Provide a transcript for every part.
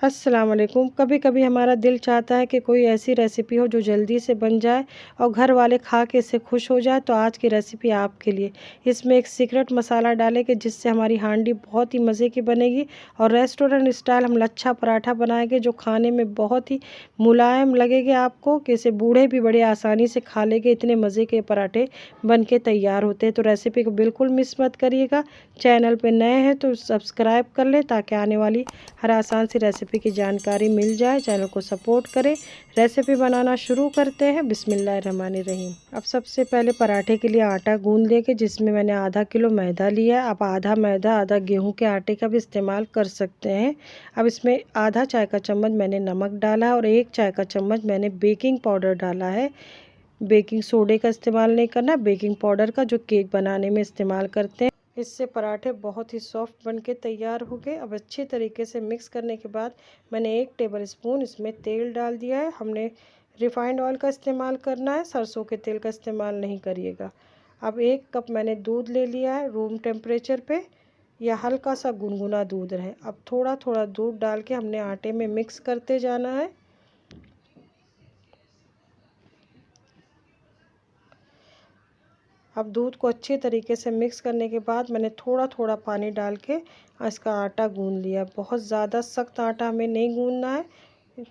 अस्सलाम वालेकुम। कभी कभी हमारा दिल चाहता है कि कोई ऐसी रेसिपी हो जो जल्दी से बन जाए और घर वाले खा के इससे खुश हो जाए। तो आज की रेसिपी आपके लिए। इसमें एक सीक्रेट मसाला डालेंगे जिससे हमारी हांडी बहुत ही मज़े की बनेगी और रेस्टोरेंट स्टाइल हम लच्छा पराठा बनाएंगे जो खाने में बहुत ही मुलायम लगेंगे आपको, कि इसे बूढ़े भी बड़े आसानी से खा लेंगे। इतने मज़े के पराठे बन के तैयार होते हैं। तो रेसिपी को बिल्कुल मिस मत करिएगा। चैनल पे नए हैं तो सब्सक्राइब कर लें ताकि आने वाली हर आसान सी रेसिपी की जानकारी मिल जाए। चैनल को सपोर्ट करें। रेसिपी बनाना शुरू करते हैं। बिस्मिल्लाहिर्रहमानिर्रहीम। अब सबसे पहले पराठे के लिए आटा गूंद लेंगे, जिसमें मैंने आधा किलो मैदा लिया है। आप आधा मैदा आधा गेहूं के आटे का भी इस्तेमाल कर सकते हैं। अब इसमें आधा चाय का चम्मच मैंने नमक डाला है और 1 चाय का चम्मच मैंने बेकिंग पाउडर डाला है। बेकिंग सोडे का इस्तेमाल नहीं करना, बेकिंग पाउडर का, जो केक बनाने में इस्तेमाल करते हैं। इससे पराठे बहुत ही सॉफ्ट बन के तैयार हो गए। अब अच्छी तरीके से मिक्स करने के बाद मैंने 1 टेबल स्पून इसमें तेल डाल दिया है। हमने रिफाइंड ऑयल का इस्तेमाल करना है, सरसों के तेल का इस्तेमाल नहीं करिएगा। अब 1 कप मैंने दूध ले लिया है रूम टेम्परेचर पे, या हल्का सा गुनगुना दूध रहे। अब थोड़ा थोड़ा दूध डाल के हमने आटे में मिक्स करते जाना है। अब दूध को अच्छे तरीके से मिक्स करने के बाद मैंने थोड़ा थोड़ा पानी डाल के इसका आटा गूंद लिया। बहुत ज़्यादा सख्त आटा हमें नहीं गूंदना है,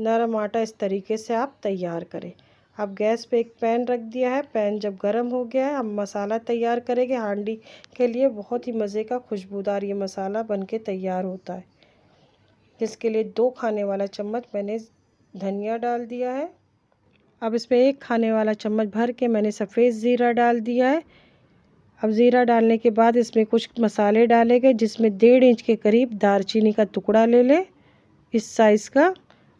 नरम आटा इस तरीके से आप तैयार करें। अब गैस पे एक पैन रख दिया है। पैन जब गर्म हो गया है, हम मसाला तैयार करेंगे हांडी के लिए। बहुत ही मज़े का खुशबूदार ये मसाला बन के तैयार होता है। इसके लिए 2 खाने वाला चम्मच मैंने धनिया डाल दिया है। अब इसमें 1 खाने वाला चम्मच भर के मैंने सफ़ेद ज़ीरा डाल दिया है। अब ज़ीरा डालने के बाद इसमें कुछ मसाले डाले गए, जिसमें 1.5 इंच के करीब दालचीनी का टुकड़ा ले लें इस साइज़ का,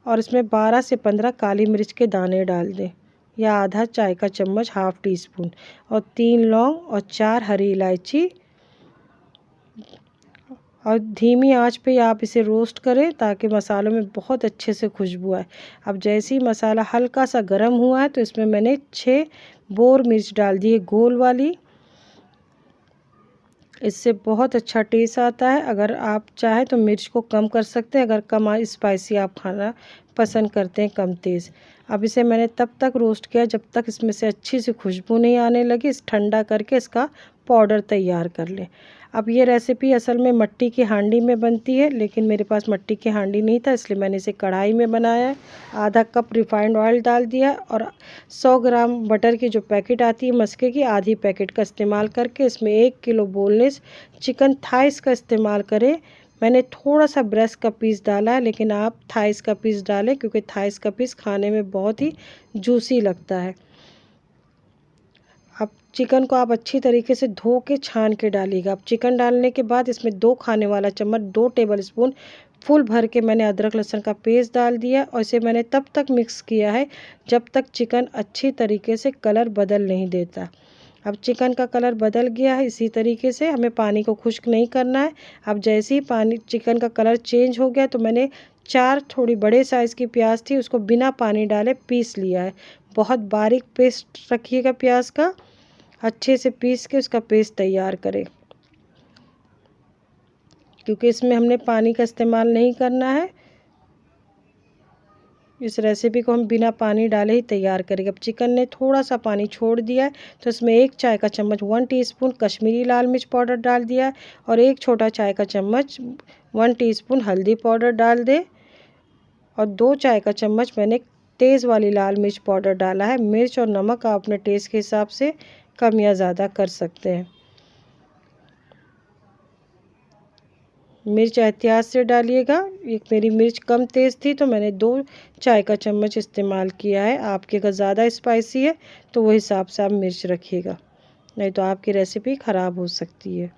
और इसमें 12 से 15 काली मिर्च के दाने डाल दें, या आधा चाय का चम्मच, हाफ़ टी स्पून, और 3 लौंग और 4 हरी इलायची। और धीमी आंच पे आप इसे रोस्ट करें ताकि मसालों में बहुत अच्छे से खुशबू आए। अब जैसे ही मसाला हल्का सा गर्म हुआ है तो इसमें मैंने 6 बोर मिर्च डाल दी है, गोल वाली। इससे बहुत अच्छा टेस्ट आता है। अगर आप चाहें तो मिर्च को कम कर सकते हैं, अगर कम स्पाइसी आप खाना पसंद करते हैं, कम तेज़। अब इसे मैंने तब तक रोस्ट किया जब तक इसमें से अच्छी सी खुशबू नहीं आने लगी। इस ठंडा करके इसका पाउडर तैयार कर लें। अब ये रेसिपी असल में मिट्टी की हांडी में बनती है, लेकिन मेरे पास मिट्टी की हांडी नहीं था, इसलिए मैंने इसे कढ़ाई में बनाया है। आधा कप रिफाइंड ऑयल डाल दिया और 100 ग्राम बटर की जो पैकेट आती है मस्के की, आधी पैकेट का इस्तेमाल करके इसमें 1 किलो बोनलेस चिकन थाइस का इस्तेमाल करें। मैंने थोड़ा सा ब्रेस्ट का पीस डाला है, लेकिन आप थाइस का पीस डालें क्योंकि थाइस का पीस खाने में बहुत ही जूसी लगता है। अब चिकन को आप अच्छी तरीके से धो के छान के डालिएगा। अब चिकन डालने के बाद इसमें 2 खाने वाला चम्मच, 2 टेबल स्पून फुल भर के मैंने अदरक लहसुन का पेस्ट डाल दिया, और इसे मैंने तब तक मिक्स किया है जब तक चिकन अच्छी तरीके से कलर बदल नहीं देता। अब चिकन का कलर बदल गया है। इसी तरीके से हमें पानी को खुश्क नहीं करना है। अब जैसे ही चिकन का कलर चेंज हो गया तो मैंने 4 थोड़ी बड़े साइज़ की प्याज थी, उसको बिना पानी डाले पीस लिया है। बहुत बारीक पेस्ट रखिएगा प्याज का, अच्छे से पीस के उसका पेस्ट तैयार करें, क्योंकि इसमें हमने पानी का इस्तेमाल नहीं करना है। इस रेसिपी को हम बिना पानी डाले ही तैयार करेंगे। अब चिकन ने थोड़ा सा पानी छोड़ दिया है तो इसमें 1 चाय का चम्मच 1 टीस्पून कश्मीरी लाल मिर्च पाउडर डाल दिया है, और 1 छोटा चाय का चम्मच 1 टीस्पून हल्दी पाउडर डाल दें, और 2 चाय का चम्मच मैंने तेज़ वाली लाल मिर्च पाउडर डाला है। मिर्च और नमक आप अपने टेस्ट के हिसाब से कम या ज़्यादा कर सकते हैं। मिर्च एहतियात से डालिएगा। एक मेरी मिर्च कम तेज़ थी तो मैंने 2 चाय का चम्मच इस्तेमाल किया है। आपके अगर ज़्यादा स्पाइसी है तो वो हिसाब से आप मिर्च रखिएगा, नहीं तो आपकी रेसिपी ख़राब हो सकती है।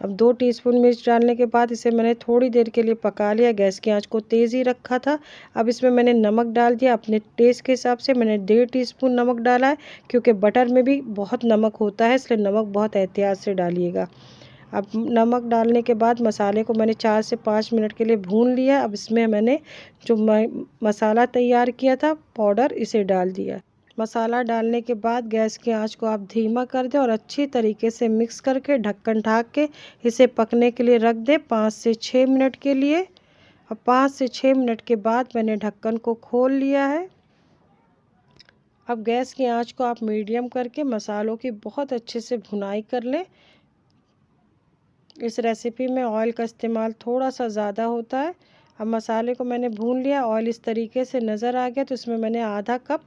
अब 2 टीस्पून मिर्च डालने के बाद इसे मैंने थोड़ी देर के लिए पका लिया। गैस की आंच को तेज़ ही रखा था। अब इसमें मैंने नमक डाल दिया अपने टेस्ट के हिसाब से। मैंने 1.5 टीस्पून नमक डाला है, क्योंकि बटर में भी बहुत नमक होता है, इसलिए नमक बहुत एहतियात से डालिएगा। अब नमक डालने के बाद मसाले को मैंने 4 से 5 मिनट के लिए भून लिया। अब इसमें मैंने जो मसाला तैयार किया था पाउडर, इसे डाल दिया। मसाला डालने के बाद गैस की आंच को आप धीमा कर दें और अच्छी तरीके से मिक्स करके ढक्कन ढाक के इसे पकने के लिए रख दें 5 से 6 मिनट के लिए। और 5 से 6 मिनट के बाद मैंने ढक्कन को खोल लिया है। अब गैस की आंच को आप मीडियम करके मसालों की बहुत अच्छे से भुनाई कर लें। इस रेसिपी में ऑयल का इस्तेमाल थोड़ा सा ज़्यादा होता है। अब मसाले को मैंने भून लिया, ऑयल इस तरीके से नज़र आ गया तो इसमें मैंने आधा कप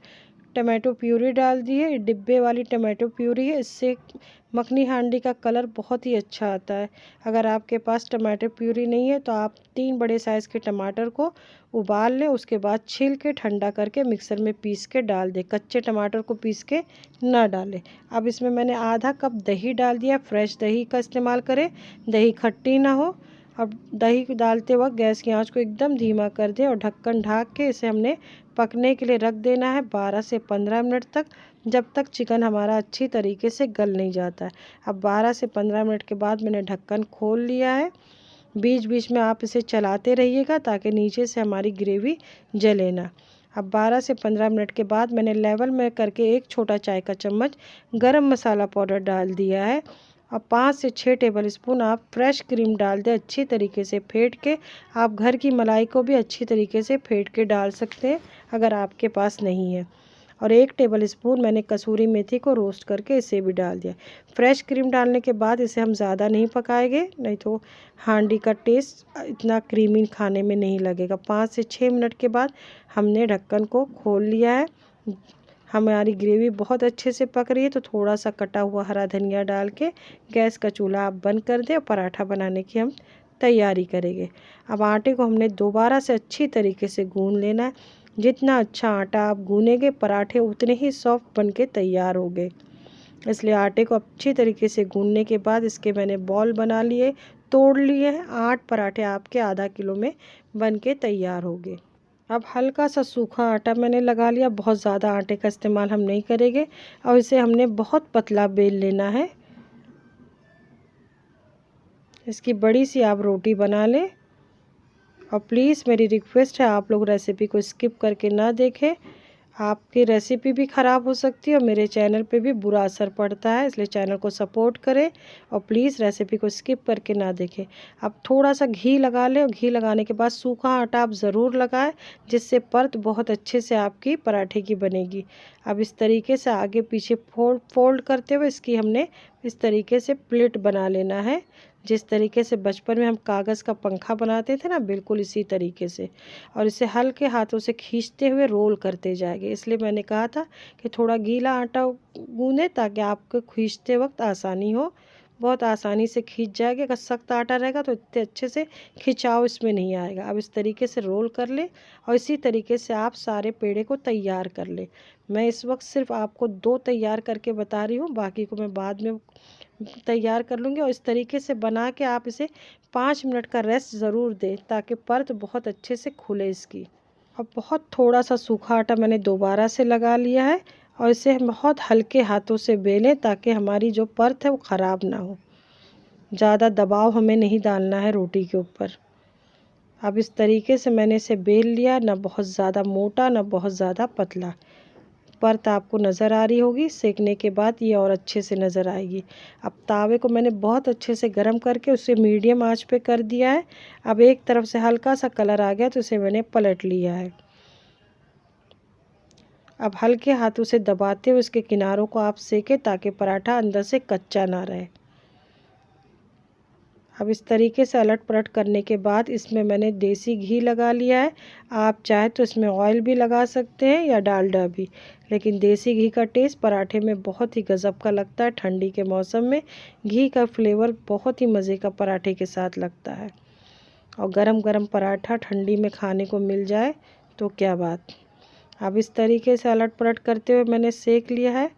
टमाटो प्यूरी डाल दी है। डिब्बे वाली टमाटो प्यूरी है, इससे मखनी हांडी का कलर बहुत ही अच्छा आता है। अगर आपके पास टमाटो प्यूरी नहीं है तो आप 3 बड़े साइज़ के टमाटर को उबाल लें, उसके बाद छील के ठंडा करके मिक्सर में पीस के डाल दें। कच्चे टमाटर को पीस के ना डालें। अब इसमें मैंने आधा कप दही डाल दिया। फ्रेश दही का इस्तेमाल करें, दही खट्टी ना हो। अब दही डालते वक्त गैस की आंच को एकदम धीमा कर दें और ढक्कन ढाक के इसे हमने पकने के लिए रख देना है 12 से 15 मिनट तक, जब तक चिकन हमारा अच्छी तरीके से गल नहीं जाता है। अब 12 से 15 मिनट के बाद मैंने ढक्कन खोल लिया है। बीच बीच में आप इसे चलाते रहिएगा ताकि नीचे से हमारी ग्रेवी जले ना। अब 12 से 15 मिनट के बाद मैंने लेवल में करके 1 छोटा चाय का चम्मच गरम मसाला पाउडर डाल दिया है। और 5 से 6 टेबल स्पून आप फ्रेश क्रीम डाल दें, अच्छी तरीके से फेंट के। आप घर की मलाई को भी अच्छी तरीके से फेंट के डाल सकते हैं अगर आपके पास नहीं है। और 1 टेबल स्पून मैंने कसूरी मेथी को रोस्ट करके इसे भी डाल दिया। फ्रेश क्रीम डालने के बाद इसे हम ज़्यादा नहीं पकाएंगे, नहीं तो हांडी का टेस्ट इतना क्रीमी खाने में नहीं लगेगा। 5 से 6 मिनट के बाद हमने ढक्कन को खोल लिया है। हमारी ग्रेवी बहुत अच्छे से पक रही है तो थोड़ा सा कटा हुआ हरा धनिया डाल के गैस का चूल्हा आप बंद कर दें और पराठा बनाने की हम तैयारी करेंगे। अब आटे को हमने दोबारा से अच्छी तरीके से गूंद लेना है। जितना अच्छा आटा आप गूनेंगे पराठे उतने ही सॉफ्ट बन के तैयार होंगे। इसलिए आटे को अच्छी तरीके से गूंदने के बाद इसके मैंने बॉल बना लिए, तोड़ लिए हैं। 8 पराठे आपके आधा किलो में बन के तैयार होंगे। अब हल्का सा सूखा आटा मैंने लगा लिया, बहुत ज़्यादा आटे का इस्तेमाल हम नहीं करेंगे। और इसे हमने बहुत पतला बेल लेना है। इसकी बड़ी सी आप रोटी बना लें। और प्लीज़ मेरी रिक्वेस्ट है आप लोग रेसिपी को स्किप करके ना देखें। आपकी रेसिपी भी ख़राब हो सकती है और मेरे चैनल पे भी बुरा असर पड़ता है, इसलिए चैनल को सपोर्ट करें और प्लीज़ रेसिपी को स्किप करके ना देखें। अब थोड़ा सा घी लगा लें और घी लगाने के बाद सूखा आटा आप ज़रूर लगाएं, जिससे परत बहुत अच्छे से आपकी पराठे की बनेगी। अब इस तरीके से आगे पीछे फोल्ड करते हुए इसकी हमने इस तरीके से प्लेट बना लेना है। जिस तरीके से बचपन में हम कागज़ का पंखा बनाते थे ना, बिल्कुल इसी तरीके से। और इसे हल्के हाथों से खींचते हुए रोल करते जाएंगे। इसलिए मैंने कहा था कि थोड़ा गीला आटा गूंदें ताकि आपको खींचते वक्त आसानी हो। बहुत आसानी से खींच जाएगा। अगर सख्त आटा रहेगा तो इतने अच्छे से खिंचाव इसमें नहीं आएगा। अब इस तरीके से रोल कर लें और इसी तरीके से आप सारे पेड़े को तैयार कर लें। मैं इस वक्त सिर्फ आपको 2 तैयार करके बता रही हूँ, बाकी को मैं बाद में तैयार कर लूँगी। और इस तरीके से बना के आप इसे 5 मिनट का रेस्ट ज़रूर दें ताकि परत बहुत अच्छे से खुले इसकी। अब बहुत थोड़ा सा सूखा आटा मैंने दोबारा से लगा लिया है और इसे हम बहुत हल्के हाथों से बेलें ताकि हमारी जो परत है वो ख़राब ना हो। ज़्यादा दबाव हमें नहीं डालना है रोटी के ऊपर। अब इस तरीके से मैंने इसे बेल लिया, ना बहुत ज़्यादा मोटा ना बहुत ज़्यादा पतला। परत आपको नज़र आ रही होगी, सेकने के बाद ये और अच्छे से नज़र आएगी। अब तावे को मैंने बहुत अच्छे से गर्म करके उसे मीडियम आंच पे कर दिया है। अब एक तरफ से हल्का सा कलर आ गया तो इसे मैंने पलट लिया है। अब हल्के हाथों से दबाते हुए इसके किनारों को आप सेकें ताकि पराठा अंदर से कच्चा ना रहे। अब इस तरीके से अलट पलट करने के बाद इसमें मैंने देसी घी लगा लिया है। आप चाहे तो इसमें ऑयल भी लगा सकते हैं या डालडा भी, लेकिन देसी घी का टेस्ट पराठे में बहुत ही गज़ब का लगता है। ठंडी के मौसम में घी का फ्लेवर बहुत ही मज़े का पराठे के साथ लगता है। और गरम गरम पराठा ठंडी में खाने को मिल जाए तो क्या बात। अब इस तरीके से अलट पलट करते हुए मैंने सेक लिया है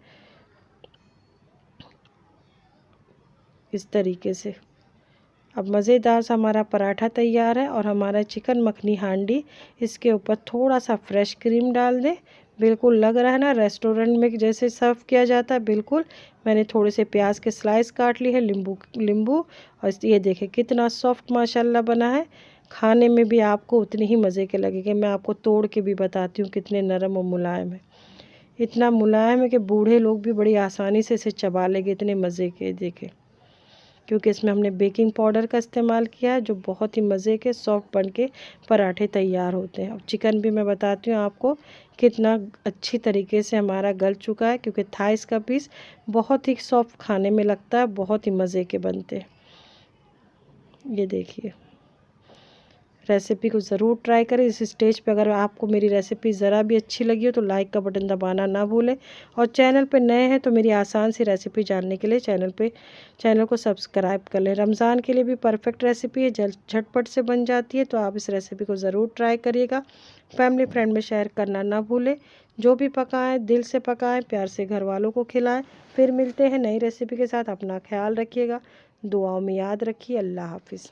इस तरीके से। अब मज़ेदार सा हमारा पराठा तैयार है और हमारा चिकन मखनी हांडी। इसके ऊपर थोड़ा सा फ्रेश क्रीम डाल दें। बिल्कुल लग रहा है ना रेस्टोरेंट में जैसे सर्व किया जाता है, बिल्कुल। मैंने थोड़े से प्याज के स्लाइस काट लिए हैं, नींबू। और ये देखें कितना सॉफ्ट माशाल्लाह बना है। खाने में भी आपको उतने ही मज़े के लगेंगे। मैं आपको तोड़ के भी बताती हूँ कितने नरम और मुलायम है। इतना मुलायम है कि बूढ़े लोग भी बड़ी आसानी से इसे चबा लेंगे, इतने मज़े के। देखें क्योंकि इसमें हमने बेकिंग पाउडर का इस्तेमाल किया है, जो बहुत ही मज़े के सॉफ्ट बन के पराठे तैयार होते हैं। अब चिकन भी मैं बताती हूँ आपको कितना अच्छी तरीके से हमारा गल चुका है, क्योंकि थाइस का पीस बहुत ही सॉफ्ट खाने में लगता है, बहुत ही मज़े के बनते हैं। ये देखिए, रेसिपी को ज़रूर ट्राई करें। इस स्टेज पे अगर आपको मेरी रेसिपी ज़रा भी अच्छी लगी हो तो लाइक का बटन दबाना ना भूलें, और चैनल पे नए हैं तो मेरी आसान सी रेसिपी जानने के लिए चैनल को सब्सक्राइब कर लें। रमज़ान के लिए भी परफेक्ट रेसिपी है, जल्द झटपट से बन जाती है, तो आप इस रेसिपी को ज़रूर ट्राई करिएगा। फैमिली फ्रेंड में शेयर करना ना भूलें। जो भी पकाएँ दिल से पकाएँ, प्यार से घर वालों को खिलाएँ। फिर मिलते हैं नई रेसिपी के साथ। अपना ख्याल रखिएगा, दुआओं में याद रखिए। अल्लाह हाफिज़।